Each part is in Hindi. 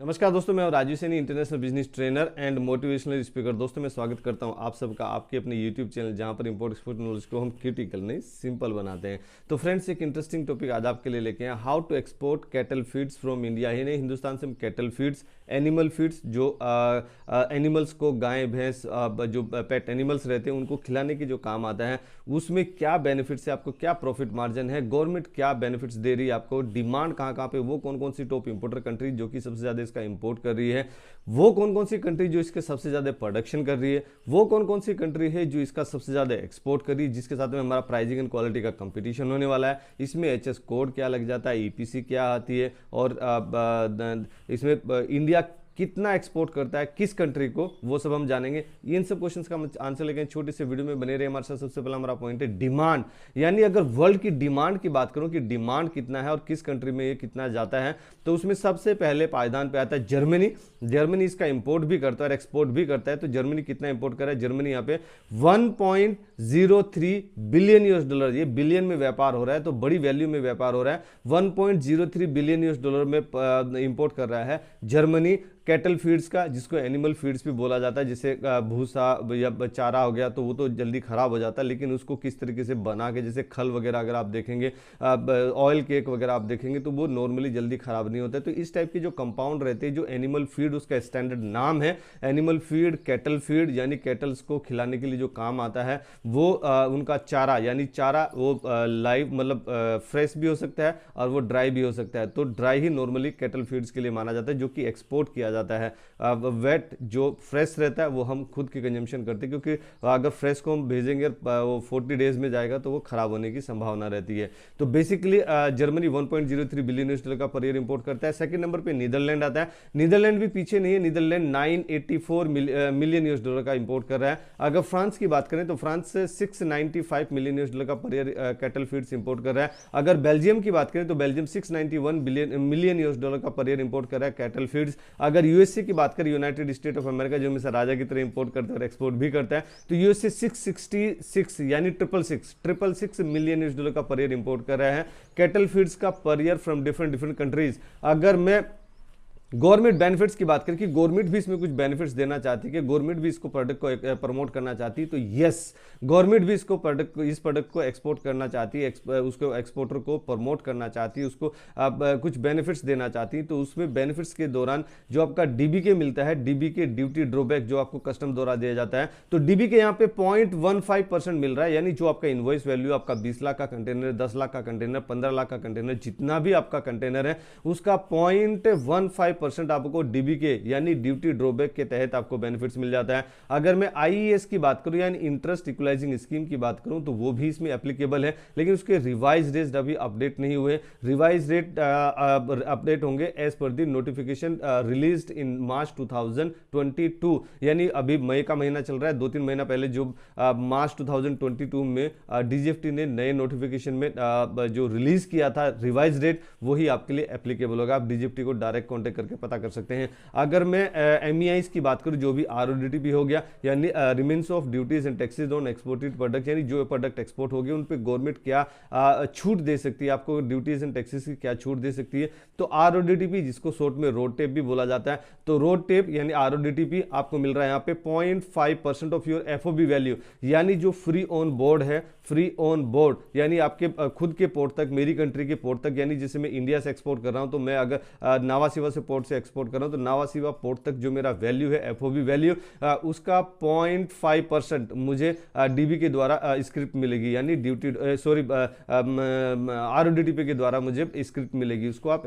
नमस्कार दोस्तों, मैं Raju Saini, international business trainer and motivational speaker. दोस्तों मैं स्वागत करता हूं आप सबका आपके अपने यूट्यूब चैनल, जहां पर इंपोर्ट एक्सपोर्ट नॉलेज को हम क्रिटिकल नहीं सिंपल बनाते हैं। तो फ्रेंड्स, एक इंटरेस्टिंग टॉपिक आज आपके लिए लेके आए, how to export cattle feeds from India. ही नहीं, हिंदुस्तान से हम कैटल फीड्स, एनिमल फीड्स, जो एनिमल्स को, गाय भैंस, जो पेट एनिमल्स रहते हैं उनको खिलाने के जो काम आता है, उसमें क्या बेनिफिट्स है, आपको क्या प्रॉफिट मार्जिन है, गवर्नमेंट क्या बेनिफिट्स दे रही है आपको, डिमांड कहाँ कहाँ पे, वो कौन कौन सी टॉप इंपोर्टर कंट्री जो कि सबसे ज़्यादा इसका इंपोर्ट कर रही है, वो कौन कौन सी कंट्री जो इसके सबसे ज़्यादा प्रोडक्शन कर रही है, वो कौन कौन सी कंट्री है जो इसका सबसे ज़्यादा एक्सपोर्ट कर रही है, जिसके साथ में हमारा प्राइसिंग एंड क्वालिटी का कंपटीशन होने वाला है। इसमें एचएस कोड क्या लग जाता है, ईपीसी क्या आती है, और इसमें इंडिया कितना एक्सपोर्ट करता है किस कंट्री को, वो सब हम जानेंगे। इन सब क्वेश्चंस का हम आंसर लेके छोटे से वीडियो में बने रहे हमारे साथ। सबसे पहला हमारा पॉइंट है डिमांड, यानी अगर वर्ल्ड की डिमांड की बात करूं कि डिमांड कितना है और किस कंट्री में ये कितना जाता है, तो उसमें सबसे पहले पायदान पे आता है जर्मनी। जर्मनी इसका इंपोर्ट भी करता है और एक्सपोर्ट भी करता है। तो जर्मनी कितना इंपोर्ट कर रहा है, जर्मनी यहाँ पे 1.03 बिलियन यूएस डॉलर, ये बिलियन में व्यापार हो रहा है, तो बड़ी वैल्यू में व्यापार हो रहा है। 1.03 बिलियन यूएस डॉलर में इंपोर्ट कर रहा है जर्मनी कैटल फीड्स का, जिसको एनिमल फीड्स भी बोला जाता है। जैसे भूसा या चारा हो गया तो वो तो जल्दी खराब हो जाता है, लेकिन उसको किस तरीके से बना के, जैसे खल वगैरह अगर आप देखेंगे, ऑयल केक वगैरह आप देखेंगे, तो वो नॉर्मली जल्दी खराब नहीं होता है। तो इस टाइप के जो कंपाउंड रहते हैं, जो एनिमल फीड, उसका स्टैंडर्ड नाम है एनिमल फीड, कैटल फीड, यानी कैटल्स को खिलाने के लिए जो काम आता है वो उनका चारा, यानी चारा वो लाइव मतलब फ्रेश भी हो सकता है और वो ड्राई भी हो सकता है। तो ड्राई ही नॉर्मली कैटल फीड्स के लिए माना जाता है, जो कि एक्सपोर्ट किया जाता है। वेट जो फ्रेश रहता है वो हम खुद की कंजम्पशन करते हैं, क्योंकि अगर फ्रेश को हम भेजेंगे वो 40 डेज में जाएगा तो वो खराब होने की संभावना रहती है। तो basically Germany 1.03 billion US dollar का पर ईयर इंपोर्ट करता है। सेकंड नंबर पे नीदरलैंड आता है। नीदरलैंड भी पीछे नहीं है, नीदरलैंड 984 मिलियन यूएस डॉलर का इंपोर्ट कर रहा है। अगर फ्रांस की बात करें तो फ्रांस से 695 मिलियन यूएस डॉलर का per year cattle feeds import कर रहा है। अगर बेल्जियम की बात करें तो बेल्जियम 691 मिलियन यूएस डॉलर का पर ईयर इंपोर्ट कर रहा है कैटल फीड्स। अगर यूएसए की बात करें, यूनाइटेड स्टेट ऑफ अमेरिका, जो हमेशा राजा की तरह इंपोर्ट करता है और एक्सपोर्ट भी करता है, तो यूएसए 666 यानी 666 मिलियन यूएस डॉलर का पर ईयर इंपोर्ट कर रहा है कैटल फीड्स का per year from different countries. अगर मैं गवर्नमेंट बेनिफिट्स की बात करें कि गवर्नमेंट भी इसमें कुछ बेनिफिट्स देना चाहती है, कि गवर्नमेंट भी इसको प्रोडक्ट को प्रमोट करना चाहती है, तो यस, गवर्नमेंट भी इसको इस प्रोडक्ट को एक्सपोर्ट करना चाहती है, उसको एक्सपोर्टर को प्रमोट करना चाहती है, उसको कुछ बेनिफिट्स देना चाहती है। तो उसमें बेनिफिट्स के दौरान जो आपका डीबीके मिलता है, डीबीके ड्यूटी ड्रॉबैक जो आपको कस्टम द्वारा दिया जाता है, तो डीबीके यहाँ पे 0.15% मिल रहा है। यानी जो आपका इनवॉइस वैल्यू, आपका 20 लाख का कंटेनर, 10 लाख का कंटेनर, 15 लाख का कंटेनर, जितना भी आपका कंटेनर है, उसका 0.15% आपको डीबीके यानी ड्यूटी ड्रॉबैक के तहत आपको बेनिफिट्स मिल जाता है। अगर मैं आईईएस की बात करूं यानी इंटरेस्ट इक्वलाइजिंग स्कीम की बात करूं, तो वो भी इसमें एप्लीकेबल है, लेकिन उसके रिवाइज रेट अभी अपडेट नहीं हुए। रिवाइज रेट अपडेट होंगे as per the notification released in मार्च 2022, यानी अभी मई का महीना चल रहा है, 2-3 महीना पहले जो मार्च 2022 में डीजीएफटी ने नए नोटिफिकेशन में जो रिलीज किया था रिवाइज रेट, वही आपके लिए एप्लीकेबल होगा। आप डीजीएफटी को डायरेक्ट कॉन्टेक्ट करके पता कर सकते हैं। अगर मैं एमईआईस की बात करूं, जो भी आरओडीटीपी हो गया, यानी remains of duties and taxes on exported product, यानी जो प्रोडक्ट एक्सपोर्ट हो गए उन पे गवर्नमेंट क्या छूट दे सकती है, आपको ड्यूटीज एंड टैक्सेस की क्या छूट दे सकती है, तो आरओडीटीपी, जिसको शॉर्ट में रोड टेप भी बोला जाता है, तो रोड टेप यानी आरओडीटीपी आपको मिल रहा है यहाँ पे 0.5% ऑफ योर एफओबी वैल्यू, यानी जो फ्री ऑन बोर्ड है, फ्री ऑन बोर्ड यानी आपके खुद के पोर्ट तक, मेरी कंट्री के पोर्ट तक, यानी जैसे मैं इंडिया से एक्सपोर्ट कर रहा हूं, तो मैं अगर नावासिवा से पोर्ट से एक्सपोर्ट कर रहा हूं, तो नावासिवा पोर्ट तक जो मेरा वैल्यू है, एफओबी वैल्यू, उसका 0.5% मुझे डीबी के द्वारा स्क्रिप्ट मिलेगी, यानी ड्यूटी आरओडीटीपी के द्वारा मुझे स्क्रिप्ट मिलेगी, उसको आप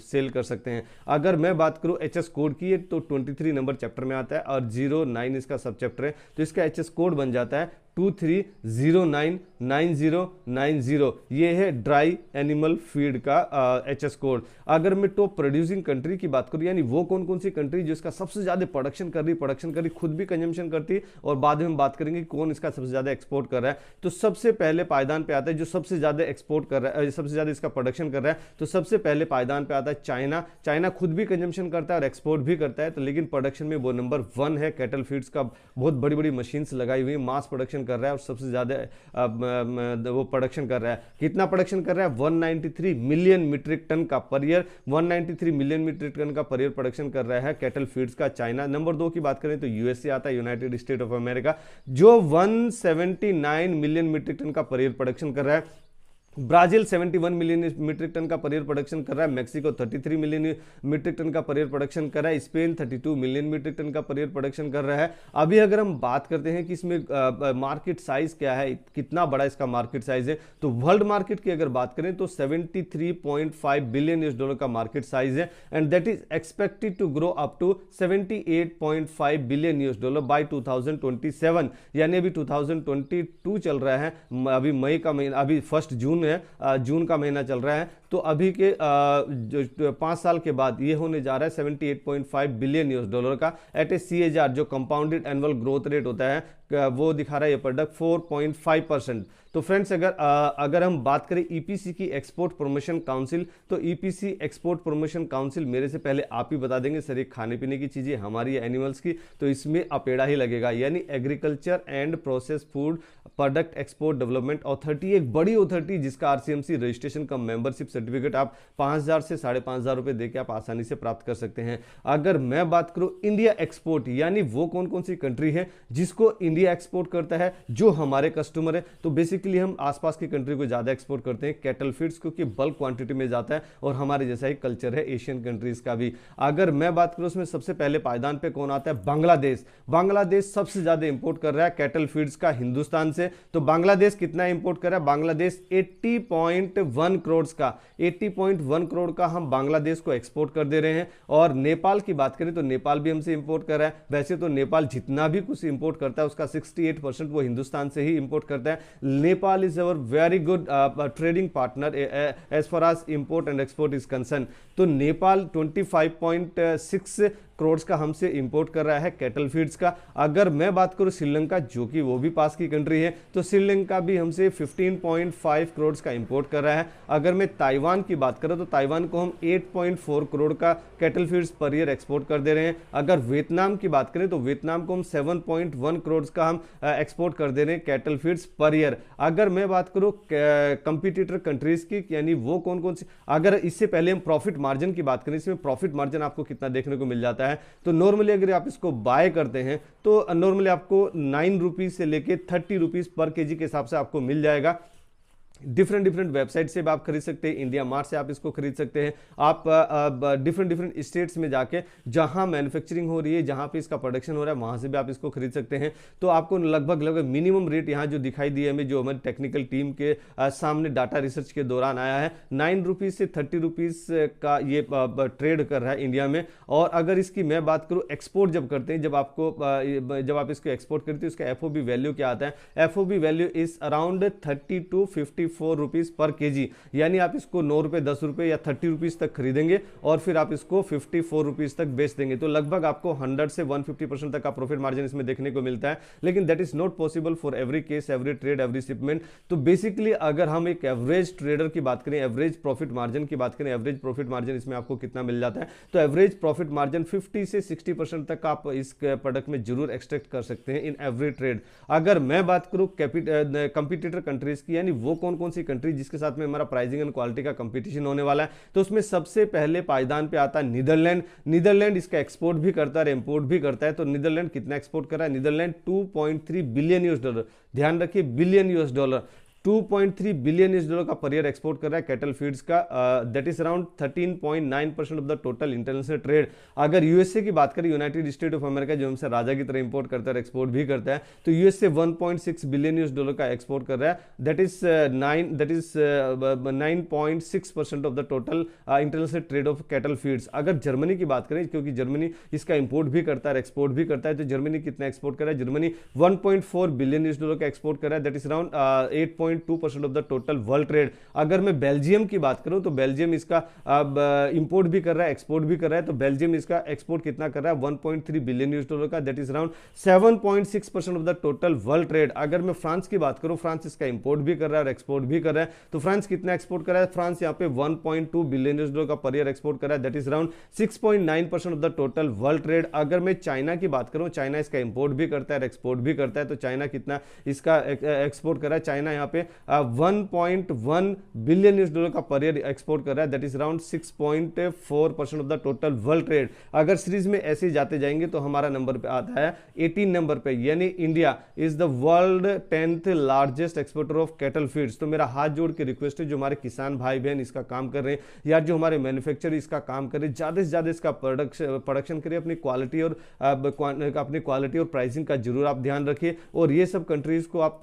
सेल कर सकते हैं। अगर मैं बात करूं एचएस कोड की, तो 23 नंबर चैप्टर में आता है और 09 इसका सब चैप्टर है, तो इसका एचएस कोड बन जाता है 23099090। ये है ड्राई एनिमल फीड का एचएस कोड। अगर मैं टॉप प्रोड्यूसिंग कंट्री की बात करूं, यानी वो कौन कौन सी कंट्री जो इसका सबसे ज्यादा प्रोडक्शन कर रही, खुद भी कंजम्पशन करती, और बाद में हम बात करेंगे कौन इसका सबसे ज्यादा एक्सपोर्ट कर रहा है। तो सबसे पहले पायदान पे आता है जो सबसे ज्यादा एक्सपोर्ट कर रहा है, सबसे ज्यादा इसका प्रोडक्शन कर रहा है, तो सबसे पहले पायदान पे आता है चाइना। चाइना खुद भी कंजम्पशन करता है और एक्सपोर्ट भी करता है, तो लेकिन प्रोडक्शन में वो नंबर 1 है। कैटल फीड्स का बहुत बड़ी बड़ी मशीन्स लगाई हुई, मास प्रोडक्शन कर रहा है और सबसे ज़्यादा वो प्रोडक्शन कर रहा है। कितना प्रोडक्शन कर रहा है? 193 मिलियन मीट्रिक टन का per year, 193 million metric ton का पर ईयर प्रोडक्शन कर रहा है कैटल फीड्स का चाइना। नंबर 2 की बात करें तो यूएसए आता है, यूनाइटेड स्टेट ऑफ अमेरिका, जो 179 मिलियन मीट्रिक टन का पर ईयर प्रोडक्शन कर रहा है। ब्राजील 71 मिलियन मीट्रिक टन का पर ईयर प्रोडक्शन कर रहा है। मैक्सिको 33 मिलियन मीट्रिक टन का पर ईयर प्रोडक्शन कर रहा है। स्पेन 32 मिलियन मीट्रिक टन का पर ईयर प्रोडक्शन कर रहा है। अभी अगर हम बात करते हैं कि इसमें मार्केट साइज क्या है, कितना बड़ा इसका मार्केट साइज है, तो वर्ल्ड मार्केट की अगर बात करें तो 73.5 बिलियन यूएस डॉलर का मार्केट साइज है, and that is expected to grow up to 78.5 billion US dollar by 2027, यानी अभी 2022 चल रहा है, अभी मई का महीना, अभी 1 जून है, जून का महीना चल रहा है, तो अभी के 5 साल के बाद ये होने जा रहा है 78.5 बिलियन यूएस डॉलर का एट ए CAGR, जो कंपाउंडेड एनुअल ग्रोथ रेट होता है, वो दिखा रहा है ये प्रोडक्ट 4.5%। तो फ्रेंड्स अगर हम बात करें ईपीसी की एक्सपोर्ट प्रमोशन काउंसिल, तो ईपीसी एक्सपोर्ट प्रमोशन काउंसिल मेरे से पहले आप ही बता देंगे सर ये खाने पीने की चीजें हमारी एनिमल्स की, तो इसमें अपेड़ा ही लगेगा, यानी agriculture and process food product export development authority, एक बड़ी अथॉरिटी जिसका आरसीएमसी रजिस्ट्रेशन का मेंबरशिप सर्टिफिकेट आप 5,000 से 5,500 रुपए देकर आप आसानी से प्राप्त कर सकते हैं। अगर मैं बात करूं इंडिया एक्सपोर्ट, यानी वो कौन कौन सी कंट्री है जिसको इंडिया एक्सपोर्ट करता है, जो हमारे कस्टमर है, तो बेसिकली हम आसपास की कंट्री को ज्यादा एक्सपोर्ट करते हैं कैटल फीड्स, क्योंकि बल्क क्वांटिटी में जाता है और हमारे जैसा ही कल्चर है एशियन कंट्रीज का भी। अगर मैं बात करूं उसमें सबसे पहले पायदान पे कौन आता है? बांग्लादेश। बांग्लादेश सबसे ज्यादा इंपोर्ट कर रहा है कैटल फीड्स का हिंदुस्तान से। तो बांग्लादेश कितना इंपोर्ट कर रहा है? बांग्लादेश 80.1 करोड़ का 80.1 करोड़ का हम बांग्लादेश को एक्सपोर्ट कर दे रहे हैं। और नेपाल की बात करें तो नेपाल भी हमसे इंपोर्ट कर रहा है। वैसे तो नेपाल जितना भी कुछ इंपोर्ट करता है उसका 68% वो हिंदुस्तान से ही इंपोर्ट करता है। Nepal is our very good trading partner as far as import and export is concern. तो नेपाल 25.6 करोड़ का हमसे इंपोर्ट कर रहा है कैटल फीड्स का। अगर मैं बात करूं श्रीलंका, जो कि वो भी पास की कंट्री है, तो श्रीलंका भी हमसे 15.5 करोड़ का इंपोर्ट कर रहा है। अगर मैं ताइवान की बात करूं तो ताइवान को हम 8.4 करोड़ का cattle feeds per year export कर दे रहे हैं। अगर वियतनाम की बात करें तो वियतनाम को हम 7.1 करोड़ का हम एक्सपोर्ट कर दे रहे हैं कैटल फीड्स पर ईयर। अगर मैं बात करूं कंपटीटर कंट्रीज की, यानी वो कौन कौन सी, अगर इससे पहले हम प्रॉफिट मार्जिन की बात करें, इसमें प्रॉफिट मार्जिन आपको कितना देखने को मिल जाता है, तो नॉर्मली अगर आप इसको बाय करते हैं तो नॉर्मली आपको 9 रुपीज से लेके 30 रुपीज पर केजी के हिसाब से आपको मिल जाएगा। डिफरेंट वेबसाइट से भी आप खरीद सकते हैं, इंडिया मार्ट से आप इसको खरीद सकते हैं। आप डिफरेंट स्टेट्स में जाके जहां मैन्युफैक्चरिंग हो रही है, जहां पे इसका प्रोडक्शन हो रहा है, वहां से भी आप इसको खरीद सकते हैं। तो आपको लगभग मिनिमम रेट यहां जो दिखाई दिया हमें, जो हमारी टेक्निकल टीम के सामने डाटा रिसर्च के दौरान आया है, 9 रुपीज से 30 रुपीज का ये ट्रेड कर रहा है इंडिया में। और अगर इसकी मैं बात करूं एक्सपोर्ट जब करते हैं, जब आप इसको एक्सपोर्ट करते हैं, उसका एफओबी वैल्यू क्या आता है? FOB value is around 30 to 54 rupees per KG, यानी आप इसको 9 रुपए 10 रुपए या 30 रुपीज तक खरीदेंगे और फिर आप इसको 54 रुपीज तक बेच देंगे। तो लगभग आपको 100 से 150% तक का प्रॉफिट मार्जिन इसमें देखने को मिलता है। लेकिन that is not possible for every case, every trade, every shipment. तो बेसिकली अगर हम एक एवरेज ट्रेडर की बात करें, एवरेज प्रॉफिट मार्जिन की बात करें, एवरेज प्रॉफिट मार्जिन इसमें आपको कितना मिल जाता है, तो एवरेज प्रॉफिट मार्जिन 50 से 60% तक आप इस प्रोडक्ट में जरूर एक्सट्रैक्ट कर सकते हैं इन एवरी ट्रेड। अगर मैं बात करूं कंपटीटर कंट्रीज की, यानी वो कौन कौन सी कंट्री जिसके साथ में हमारा प्राइसिंग एंड क्वालिटी का कंपटीशन होने वाला है, तो उसमें सबसे पहले पायदान पे आता है नीदरलैंड। नीदरलैंड इसका एक्सपोर्ट भी करता है, इंपोर्ट भी करता है। तो नीदरलैंड कितना एक्सपोर्ट कर रहा है? नीदरलैंड 2.3 बिलियन यूएस डॉलर, ध्यान रखिए billion US dollar, 2.3 billion US dollar का पर ईयर एक्सपोर्ट कर रहा है कैटल फीड्स का। That is around 13.9% of the total international trade. अगर यूएसए की बात करें, यूनाइटेड स्टेट ऑफ अमेरिका, जो हमसे राजा की तरह इंपोर्ट करता है, एक्सपोर्ट भी करता है, तो यूएसए 1.6 बिलियन यूएस डॉलर का एक्सपोर्ट कर रहा है। That is 9.6% of the total international trade off cattle feeds. अगर जर्मनी की बात करें, क्योंकि जर्मनी इसका इंपोर्ट भी करता है, एक्सपोर्ट भी करता है, तो जर्मनी कितना एक्सपोर्ट कर रहा है? जर्मनी 1.4 बिलियन यूएस डॉलर का एक्सपोर्ट कर रहा है। That is around 1.2% of the total world trade. अगर मैं बेल्जियम की बात करूं तो बेल्जियम इसका इंपोर्ट भी कर रहा है, एक्सपोर्ट भी कर रहा है। तो बेल्जियम इसका एक्सपोर्ट कितना कर रहा है, 1.3 बिलियन यूएस डॉलर का, that is around 7.6% of the total world trade. अगर मैं फ्रांस की बात करूं, फ्रांस इसका इंपोर्ट भी कर रहा है और एक्सपोर्ट भी कर रहा है। तो फ्रांस कितना एक्सपोर्ट कर रहा है, फ्रांस यहाँ पे 1.2 बिलियन यूएस डॉलर का पर ईयर एक्सपोर्ट कर रहा है, that is around 6.9% of the total world trade. अगर मैं चाइना की बात करूं, चाइना इसका इंपोर्ट भी करता है और एक्सपोर्ट भी करता है। तो चाइना कितना इसका एक्सपोर्ट कर रहा है, चाइना यहाँ पे 1.1 बिलियन यूएस डॉलर का पर ईयर एक्सपोर्ट कर रहा है, that is around 6.4% of the total world trade. अगर सीरीज में ऐसे ही जाते जाएंगे तो हमारा नंबर पे आता है 18 नंबर पे, यानी India is the world 10th largest exporter of cattle feeds. तो मेरा हाथ जोड़ के रिक्वेस्ट है, जो हमारे किसान भाई बहन इसका काम कर रहे हैं या जो हमारे मैन्युफैक्चरर इसका काम कर रहे हैं, ज्यादा से ज्यादा इसका प्रोडक्शन करिए, अपनी क्वालिटी और प्राइसिंग का जरूर आप ध्यान रखिए। और ये सब कंट्रीज को आप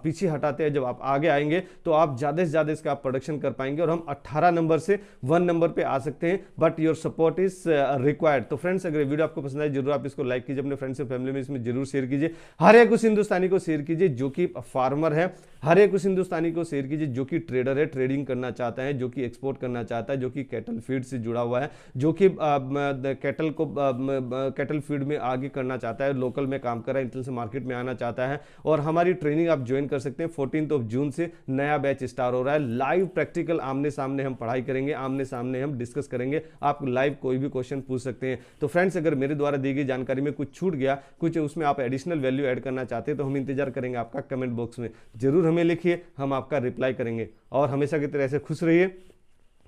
पीछे हटाते हैं, जब आप आगे आएंगे तो आप ज्यादा से ज्यादा इसका प्रोडक्शन कर पाएंगे और हम 18 नंबर से 1 नंबर पे आ सकते हैं, but your support is required. तो फ्रेंड्स, अगर वीडियो आपको पसंद आए जरूर आप इसको लाइक कीजिए, अपने फ्रेंड्स और फैमिली में इसमें जरूर शेयर कीजिए। हर एक उस हिंदुस्तानी को शेयर कीजिए जो कि फार्मर है, हर एक उस हिंदुस्तानी को शेयर कीजिए जो कि ट्रेडर है, ट्रेडिंग करना चाहता है, जो कि एक्सपोर्ट करना चाहता है, जो कि कैटल फीड से जुड़ा हुआ है, जो कि कैटल फीड में आगे करना चाहता है, लोकल में काम कर रहा है, इंटरनेशनल से मार्केट में आना चाहता है। और हमारी ट्रेनिंग आप ज्वाइन कर सकते हैं। 14 जून से नया बैच स्टार्ट हो रहा है। लाइव प्रैक्टिकल आमने सामने हम पढ़ाई करेंगे, आमने सामने हम डिस्कस करेंगे, आप लाइव कोई भी क्वेश्चन पूछ सकते हैं। तो फ्रेंड्स, अगर मेरे द्वारा दी गई जानकारी में कुछ छूट गया, कुछ उसमें आप एडिशनल वैल्यू ऐड करना चाहते हैं, तो हम इंतजार करेंगे आपका। कमेंट बॉक्स में जरूर हमें लिखिए, हम आपका रिप्लाई करेंगे। और हमेशा की तरह ऐसे खुश रहिए,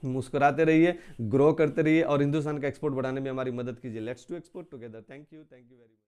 मुस्कुराते रहिए, ग्रो करते रहिए और हिंदुस्तान का एक्सपोर्ट बढ़ाने में हमारी मदद कीजिए। Let's to export together. Thank you very much.